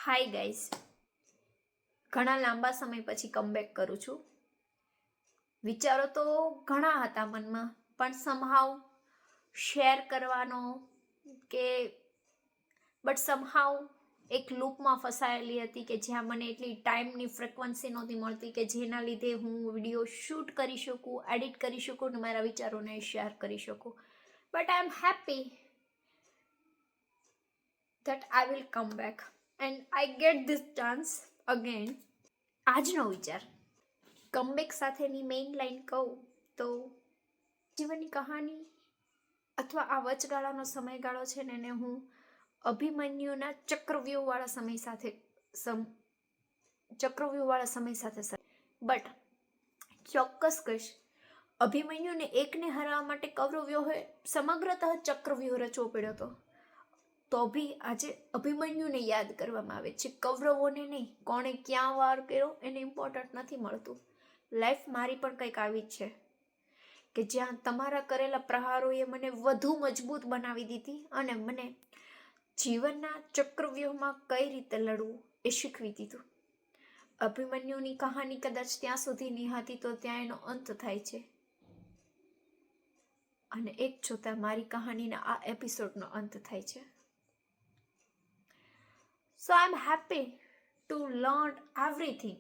Hi guys, ઘણા લાંબા સમય પછી કમબેક કરું છું. વિચારો તો ઘણા હતા મનમાં, પણ સમહાવ શેર કરવાનો કે સમહાવ એક લૂપમાં ફસાયેલી હતી કે જ્યાં મને એટલી ટાઈમની ફ્રિકવન્સી નહોતી મળતી કે જેના લીધે હું વિડીયો શૂટ કરી શકું, એડિટ કરી શકું અને મારા વિચારોને શેર કરી શકું. But I am happy that I will come back and I get this chance again. આજનો વિચાર કમબેક સાથેની મેઇન લાઈન કહું તો જીવનની કહાની અથવા આ વચગાળાનો સમયગાળો છે ને એને હું અભિમન્યુના ચક્રવ્યૂહવાળા સમય સાથે બટ ચોક્કસ કહીશ, અભિમન્યુને એકને હરાવવા માટે કૌરવ્યોએ સમગ્રતઃ ચક્રવ્યૂહ રચવો પડ્યો હતો. તો બી આજે અભિમન્યુને યાદ કરવામાં આવે છે, કૌરવોને નહીં. કોણે ક્યાં વાર કર્યો એને ઇમ્પોર્ટન્ટ નથી મળતું. લાઈફ મારી પણ કંઈક આવી જ છે કે જ્યાં તમારા કરેલા પ્રહારોએ મને વધુ મજબૂત બનાવી દીધી અને મને જીવનના ચક્રવ્યૂહમાં કઈ રીતે લડવું એ શીખવી દીધું. અભિમન્યુની કહાની કદાચ ત્યાં સુધીની હતી તો ત્યાં એનો અંત થાય છે, અને એક જોતા મારી કહાનીના આ એપિસોડનો અંત થાય છે. So I'm happy to learn everything